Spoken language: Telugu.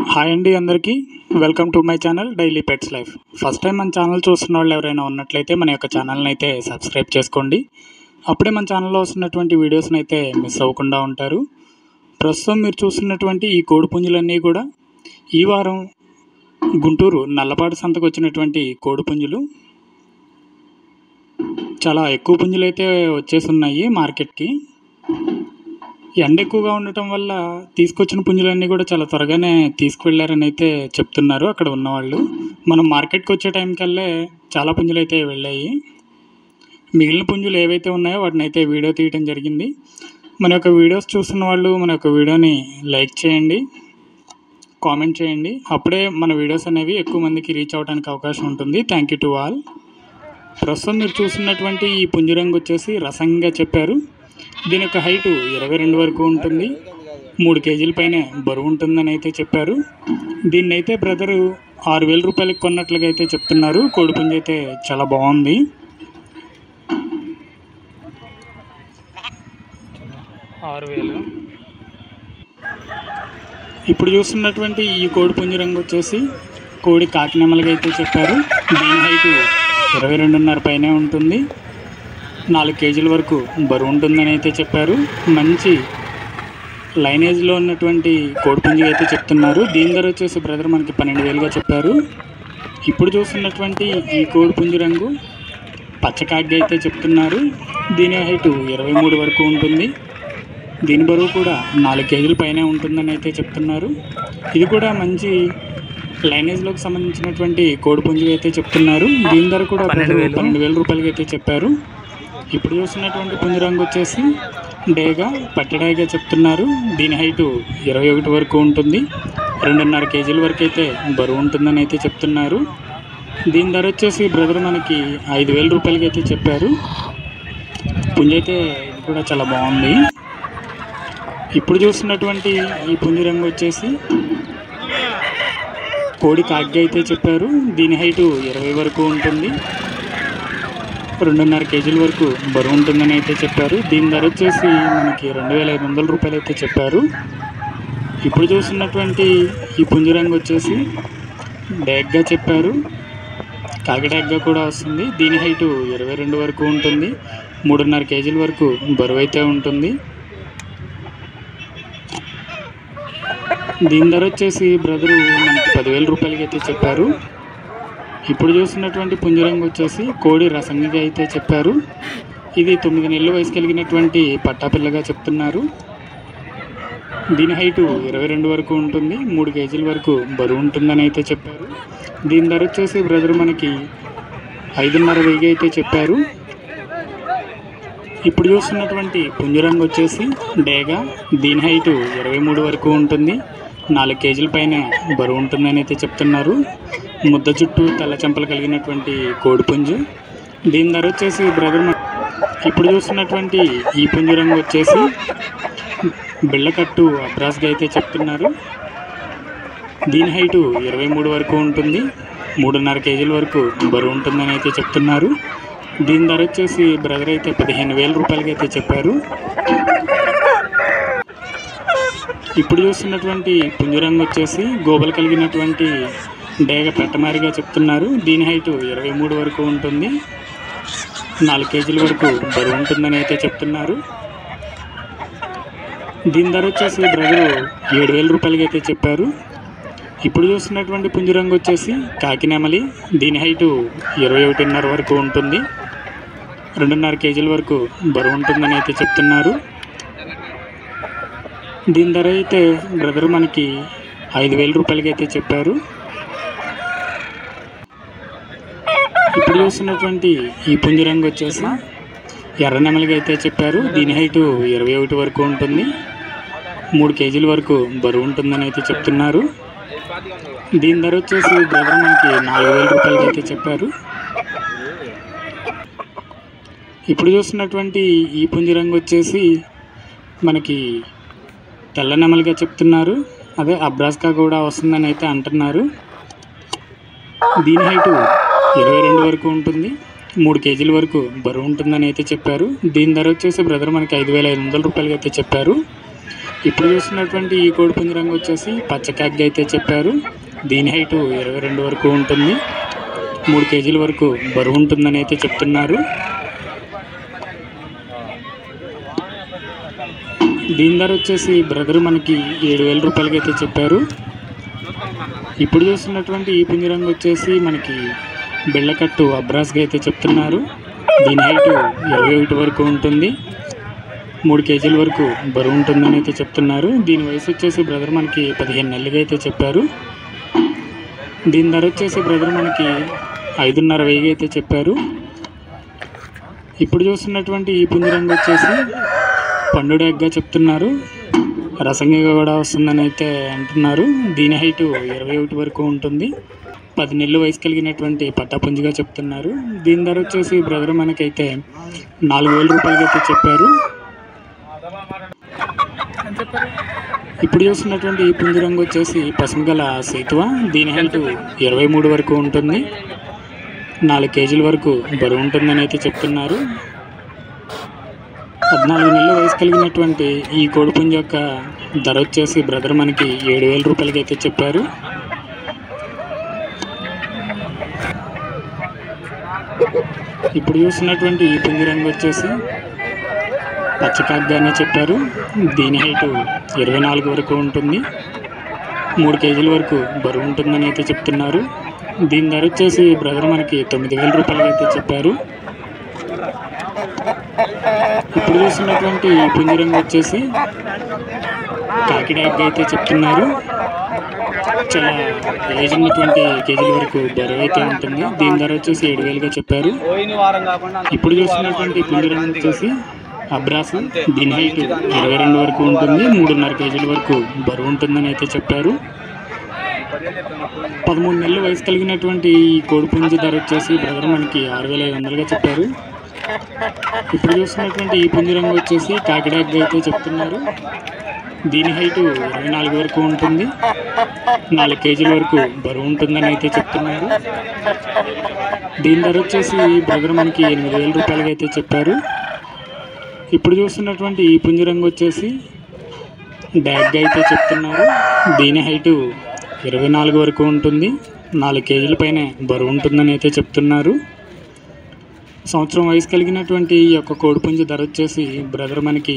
హాయ్ అండి అందరికీ welcome to my channel daily pets life. First time మన ఛానల్ చూస్తున్న వాళ్ళు ఎవరైనా ఉన్నట్లయితే మన యొక్క ఛానల్ని అయితే సబ్స్క్రైబ్ చేసుకోండి. అప్పుడే మన ఛానల్లో వస్తున్నటువంటి వీడియోస్ని అయితే మిస్ అవ్వకుండా ఉంటారు. ప్రస్తుతం మీరు చూస్తున్నటువంటి ఈ కోడిపుంజులన్నీ కూడా ఈ వారం గుంటూరు నల్లపాడు సంతకు వచ్చినటువంటి కోడిపుంజులు. చాలా ఎక్కువ పుంజులు అయితే వచ్చేసి ఉన్నాయి మార్కెట్కి. ఎండ ఎక్కువగా ఉండటం వల్ల తీసుకొచ్చిన పుంజులన్నీ కూడా చాలా త్వరగానే తీసుకువెళ్ళారని అయితే చెప్తున్నారు అక్కడ ఉన్నవాళ్ళు. మనం మార్కెట్కి వచ్చే టైం కల్లే చాలా పుంజులు అయితే వెళ్ళాయి. మిగిలిన పుంజులు ఏవైతే ఉన్నాయో వాటిని అయితే వీడియో తీయడం జరిగింది. మన యొక్క వీడియోస్ చూస్తున్న వాళ్ళు మన యొక్క వీడియోని లైక్ చేయండి, కామెంట్ చేయండి. అప్పుడే మన వీడియోస్ అనేవి ఎక్కువ మందికి రీచ్ అవ్వడానికి అవకాశం ఉంటుంది. Thank you to all. ప్రస్తుతం మీరు చూస్తున్నటువంటి ఈ పుంజు రంగు వచ్చేసి రసంగా చెప్పారు. దీని యొక్క హైటు 22 వరకు ఉంటుంది. 3 కేజీల పైన బరువు ఉంటుందని అయితే చెప్పారు. దీన్ని అయితే బ్రదరు 6,000 రూపాయలకి కొన్నట్లుగా అయితే చెప్తున్నారు. కోడిపుంజు అయితే చాలా బాగుంది. ఇప్పుడు చూస్తున్నటువంటి ఈ కోడిపుంజు రంగు వచ్చేసి కోడి కాకినెమ్మలుగా అయితే చెప్పారు. దీని హైటు 22.5 పైనే ఉంటుంది. 4 కేజీల వరకు బరువు ఉంటుందని అయితే చెప్పారు. మంచి లైనేజ్లో ఉన్నటువంటి కోడిపుంజు అయితే చెప్తున్నారు. దీని ధర వచ్చేసి బ్రదర్ మనకి 12,000గా చెప్పారు. ఇప్పుడు చూస్తున్నటువంటి ఈ కోడిపుంజు రంగు పచ్చకాగ్గా అయితే చెప్తున్నారు. దీని హైటు 23 వరకు ఉంటుంది. దీని బరువు కూడా 4 కేజీల పైనే ఉంటుందని అయితే చెప్తున్నారు. ఇది కూడా మంచి లైనేజ్లోకి సంబంధించినటువంటి కోడిపుంజు అయితే చెప్తున్నారు. దీని ధర కూడా 12,000 రూపాయలకి అయితే చెప్పారు. ఇప్పుడు చూస్తున్నటువంటి పుంజు రంగు వచ్చేసి డేగా పట్టడాయిగా చెప్తున్నారు. దీని హైటు 21 వరకు ఉంటుంది. 2.5 కేజీల వరకు అయితే బరువు ఉంటుందని అయితే చెప్తున్నారు. దీని ధర వచ్చేసి బ్రదర్ మనకి 5,000 రూపాయలకి అయితే చెప్పారు. పుంజు అయితే ఇది కూడా చాలా బాగుంది. ఇప్పుడు చూస్తున్నటువంటి ఈ పుంజు రంగు వచ్చేసి కోడి కాగ్గా అయితే చెప్పారు. దీని హైటు 20 వరకు ఉంటుంది. 2.5 కేజీల వరకు బరువు ఉంటుందని అయితే చెప్పారు. దీని ధర వచ్చేసి మనకి 2,500 రూపాయలు అయితే చెప్పారు. ఇప్పుడు చూస్తున్నటువంటి ఈ పుంజు రంగు వచ్చేసి డ్యాగ్గా చెప్పారు. కాకిడాగ్గా కూడా వస్తుంది. దీని హైటు 22 వరకు ఉంటుంది. 3.5 కేజీల వరకు బరువు అయితే ఉంటుంది. దీని ధర వచ్చేసి బ్రదరు మనకి 10,000 రూపాయలకి అయితే చెప్పారు. ఇప్పుడు చూస్తున్నటువంటి పుంజు రంగు వచ్చేసి కోడి రసంగిగా అయితే చెప్పారు. ఇది 9 నెలల వయసు కలిగినటువంటి పట్టాపిల్లగా చెప్తున్నారు. దీని హైటు 22 వరకు ఉంటుంది. 3 కేజీల వరకు బరువు ఉంటుందని అయితే చెప్పారు. దీని ధర వచ్చేసి బ్రదర్ మనకి 5,500 అయితే చెప్పారు. ఇప్పుడు చూస్తున్నటువంటి పుంజు రంగు వచ్చేసి డేగా. దీని హైటు 23 వరకు ఉంటుంది. 4 కేజీల పైన బరువు ఉంటుందని అయితే చెప్తున్నారు. ముద్ద చుట్టూ తెల్ల చెంపలు కలిగినటువంటి కోడిపుంజు. దీని ధర వచ్చేసి బ్రదర్ ఇప్పుడు చూస్తున్నటువంటి ఈ పుంజు రంగు వచ్చేసి బిళ్ళకట్టు అబ్రాస్గా అయితే చెప్తున్నారు. దీని హైటు 23 వరకు ఉంటుంది. 3.5 కేజీల వరకు బరువు ఉంటుందని అయితే చెప్తున్నారు. దీని ధర వచ్చేసి బ్రదర్ అయితే 15,000 రూపాయలకి అయితే చెప్పారు. ఇప్పుడు చూస్తున్నటువంటి పుంజు రంగు వచ్చేసి గోబలు కలిగినటువంటి డేగ పెట్టమారిగా చెప్తున్నారు. దీని హైటు 23 వరకు ఉంటుంది. 4 కేజీల వరకు బరువు ఉంటుందని అయితే చెప్తున్నారు. దీని ధర వచ్చేసి బ్రదరు 7,000 రూపాయలకి అయితే చెప్పారు. ఇప్పుడు చూస్తున్నటువంటి పుంజు రంగు వచ్చేసి కాకినెమలి. దీని హైటు 21.5 వరకు ఉంటుంది. 2.5 కేజీల వరకు బరువు ఉంటుందని అయితే చెప్తున్నారు. దీని ధర అయితే బ్రదర్ మనకి 5,000 రూపాయలకి అయితే చెప్పారు. ఇప్పుడు చూస్తున్నటువంటి ఈ పుంజు రంగు వచ్చేసి ఎర్రనెమలిగా అయితే చెప్పారు. దీని హైటు 21 వరకు ఉంటుంది. 3 కేజీల వరకు బరువు ఉంటుందని అయితే చెప్తున్నారు. దీని ధర వచ్చేసి బ్రదర్ మనకి 4,000 రూపాయలకి అయితే చెప్పారు. ఇప్పుడు చూస్తున్నటువంటి ఈ పుంజు రంగు వచ్చేసి మనకి తెల్ల నెమలిగా చెప్తున్నారు. అదే అబ్రాస్కా కూడా వస్తుందని అయితే అంటున్నారు. దీని హైటు 22 వరకు ఉంటుంది. 3 కేజీల వరకు బరువు ఉంటుందని అయితే చెప్పారు. దీని ధర వచ్చేసి బ్రదర్ మనకి 5,500 రూపాయలకి అయితే చెప్పారు. ఇప్పుడు చూస్తున్నటువంటి ఈ కోడిపుంజు రంగు వచ్చేసి పచ్చ కాకి అయితే చెప్పారు. దీని హైటు 22 వరకు ఉంటుంది. 3 కేజీల వరకు బరువు ఉంటుందని అయితే చెప్తున్నారు. దీని ధర వచ్చేసి బ్రదర్ మనకి 7,000 రూపాయలకి అయితే చెప్పారు. ఇప్పుడు చూస్తున్నటువంటి ఈ పుంజు రంగు వచ్చేసి మనకి బెళ్ళకట్టు అబ్రాస్గా అయితే చెప్తున్నారు. దీని హైటు 21 వరకు ఉంటుంది. 3 కేజీల వరకు బరువు ఉంటుందని అయితే చెప్తున్నారు. దీని వయసు వచ్చేసి బ్రదర్ మనకి 15 నెలలుగా అయితే చెప్పారు. దీని ధర వచ్చేసి బ్రదర్ మనకి 5,500 అయితే చెప్పారు. ఇప్పుడు చూస్తున్నటువంటి ఈ పుంజు రంగు వచ్చేసి పండు డాగ్గా చెప్తున్నారు. రసంగా కూడా వస్తుందని అయితే అంటున్నారు. దీని హైటు 21 వరకు ఉంటుంది. 10 నెలలు వయసు కలిగినటువంటి పట్టాపుంజిగా చెప్తున్నారు. దీని ధర వచ్చేసి బ్రదర్ మనకైతే 4,000 రూపాయలకి అయితే చెప్పారు. ఇప్పుడు చూస్తున్నటువంటి ఈ పుంజు రంగు వచ్చేసి పసుపు గల సీతువ. దీని హైట్ 23 వరకు ఉంటుంది. 4 కేజీల వరకు బరువు ఉంటుందని అయితే చెప్తున్నారు. 14 నెలల వయసు కలిగినటువంటి ఈ కోడిపుంజు యొక్క ధర వచ్చేసి బ్రదర్ మనకి 7,000 రూపాయలకి అయితే చెప్పారు. ఇప్పుడు చూస్తున్నటువంటి ఈ పుంజు రంగు వచ్చేసి పచ్చకాగ్గానే చెప్పారు. దీని హైటు 24 వరకు ఉంటుంది. 3 కేజీల వరకు బరువు ఉంటుందని అయితే చెప్తున్నారు. దీని ధర వచ్చేసి బ్రదర్ మనకి 9,000 రూపాయలకి అయితే చెప్పారు. ఇప్పుడు చూస్తున్నటువంటి ఈ పుంజు రంగు వచ్చేసి కాకిడాగ్గా అయితే చెప్తున్నారు. చాలా ఏజ్ ఉన్న 20 కేజీల వరకు బరువు అయితే ఉంటుంది. దీని ధర వచ్చేసి 7,000గా చెప్పారు. ఇప్పుడు చూస్తున్నటువంటి పుంజు రంగు వచ్చేసి అబ్రాస్. దీని హైట్ 22 వరకు ఉంటుంది. 3.5 కేజీల వరకు బరువు ఉంటుందని అయితే చెప్పారు. 13 నెలల వయసు కలిగినటువంటి ఈ కోడిపుంజు ధర వచ్చేసి బ్రదర్ మనకి 6,500గా చెప్పారు. ఇప్పుడు చూస్తున్నటువంటి ఈ పుంజు రంగు వచ్చేసి కాకిడాగ్గా అయితే చెప్తున్నారు. దీని హైట్ 24 వరకు ఉంటుంది. 4 కేజీల వరకు బరువు ఉంటుందని అయితే చెప్తున్నారు. దీని ధర వచ్చేసి బ్రదర్ మనకి 8,000 రూపాయలకి అయితే చెప్పారు. ఇప్పుడు చూస్తున్నటువంటి ఈ పుంజు రంగు వచ్చేసి డాగ్గా అయితే చెప్తున్నారు. దీని హైటు 24 వరకు ఉంటుంది. 4 కేజీల పైన బరువు ఉంటుందని అయితే చెప్తున్నారు. సంవత్సరం వయసు కలిగినటువంటి ఈ యొక్క కోడిపుంజు ధర వచ్చేసి బ్రదర్ మనకి